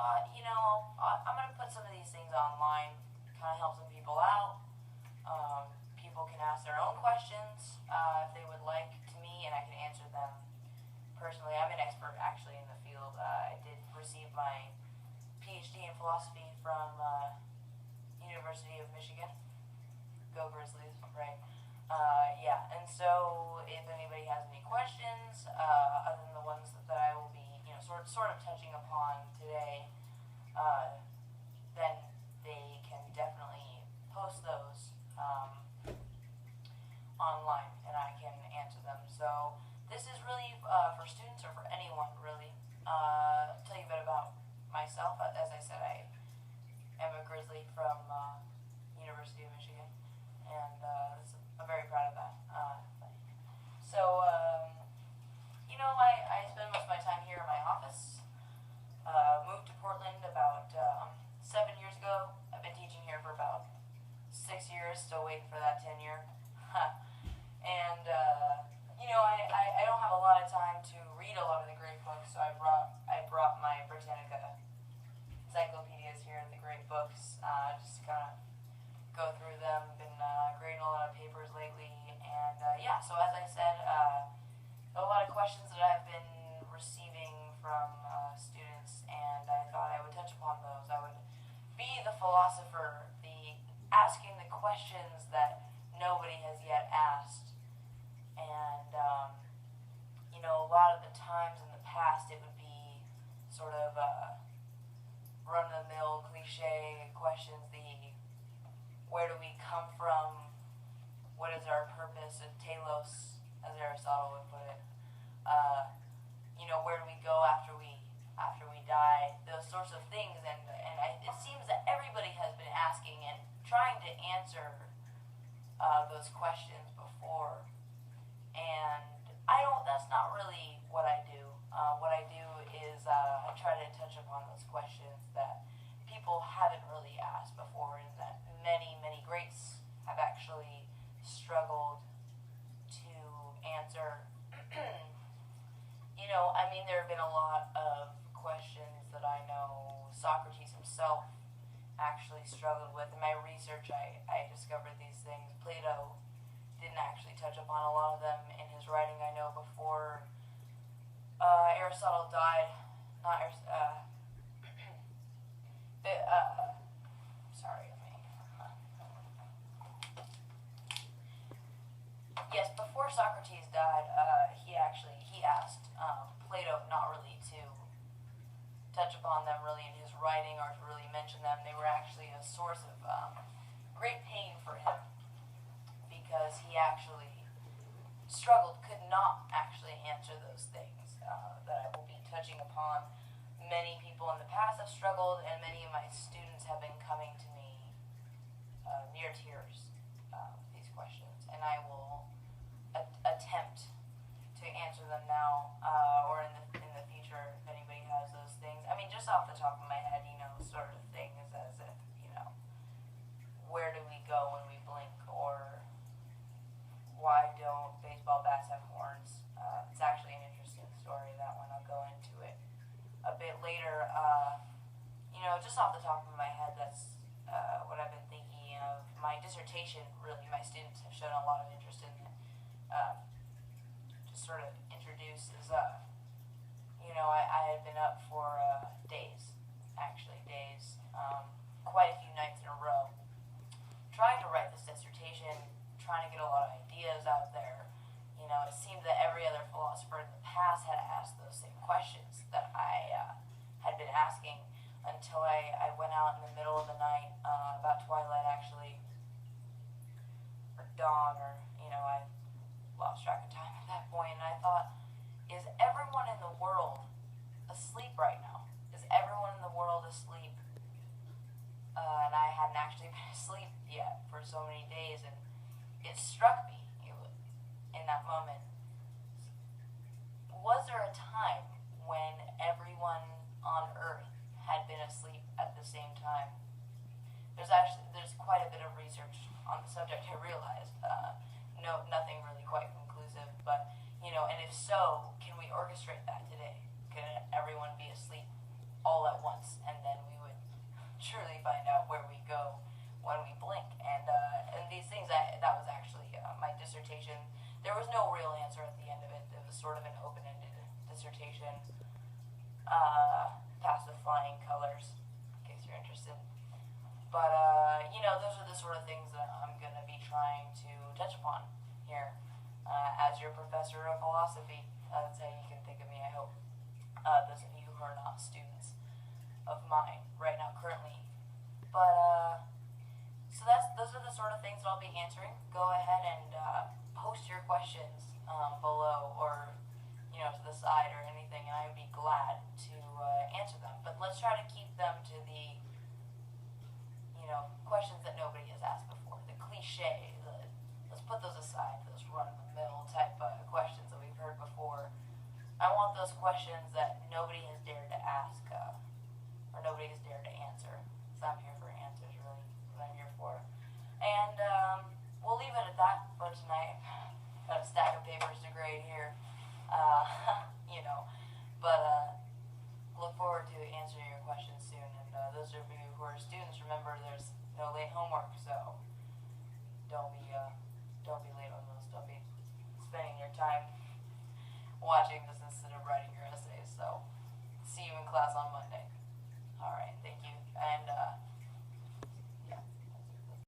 thought, I'm going to put some of these things online, kind of help some people out. People can ask their own questions if they would like to me, and I can answer them personally. I'm an expert actually in the field. I did receive my PhD in philosophy from University of Michigan. Go Grizzlies, right? Yeah, and so if anybody has any questions, other than the ones that I will be, sort of touching upon today, then they can definitely post those online, and I can answer them. So this is really for students or for anyone, really. Tell you a bit about myself. As I said, I am a Grizzly from University of Michigan, and I'm very proud of that. I spend most of my time here in my office. Moved to Portland about 7 years ago. I've been teaching here for about 6 years, still waiting for that tenure. And, I don't have a lot of time to read a lot of the great books, so I brought my Britannica encyclopedias here, the great books, just to kind of go through them. Been grading a lot of papers lately, and so as I said, a lot of questions that I've been receiving from students, and I thought I would touch upon those. I would be the philosopher, the asking the questions that nobody has yet asked. And a lot of the times in the past it would be sort of run-of-the-mill cliche questions, the where do we come from, what is our purpose, and telos, as Aristotle would put it. Where do we go after we die, those sorts of things, and it seems that everybody has been asking and trying to answer those questions before, and that's not really what I do. What I do is I try to touch upon those questions that people haven't really asked before, and that many, many greats have actually struggled to answer. There have been a lot of questions that I know Socrates himself actually struggled with. In my research, I discovered these things. Plato didn't actually touch upon a lot of them in his writing. I know before Aristotle died, before Socrates died, he asked Plato not really to touch upon them really in his writing or to really mention them. They were actually a source of great pain for him, because he actually struggled, could not actually answer those things that I will be touching upon. Many people in the past have struggled, and many of my students have been coming to me near tears these questions, and I will attempt to answer them now or in the future if anybody has those things. Just off the top of my head, sort of things as if, where do we go when we blink, or why don't baseball bats have horns? It's actually an interesting story, that one. I'll go into it a bit later. Just off the top of my head, that's what I've been thinking of. My dissertation, really, my students have shown a lot of interest in it. Just sort of introduces, I had been up for days, quite a few nights in a row, trying to write this dissertation, trying to get a lot of ideas out there. It seemed that every other philosopher in the past had asked those same questions that I had been asking, until I went out in the middle of the night, about twilight actually, or dawn, or, I lost track of time at that point, and I thought, is everyone in the world asleep right now? Is everyone in the world asleep? And I hadn't actually been asleep yet for so many days, and it struck me in that moment. Was there a time when everyone on Earth had been asleep at the same time? There's quite a bit of research on the subject, I realized. Nothing really quite conclusive, but, and if so, can we orchestrate that today? Can everyone be asleep all at once? once, and then we would truly find out where we go when we blink. And these things, that was actually my dissertation. There was no real answer at the end of it. It was sort of an open-ended dissertation, past with flying colors, in case you're interested. But, those are the sort of things that I'm going to be trying to touch upon here as your professor of philosophy. That's how you can think of me, I hope. Those of you who are not students of mine right now, currently. But, so those are the sort of things that I'll be answering. Go ahead and post your questions below or, to the side or anything, and I would be glad to answer them. But let's try to keep them to the, questions that nobody has asked before. The cliche, let's put those aside, those run-of-the-mill type questions that we've heard before. I want those questions that nobody has dared to ask, or nobody has dared to answer. So I'm here for answers, really, what I'm here for. And we'll leave it at that for tonight. Got a stack of papers to grade here, but look forward to answering your questions soon. And those of you who are students, remember there's no late homework, so don't be late on those. Don't be spending your time watching this instead of writing your essays. So see you in class on Monday. All right, thank you, and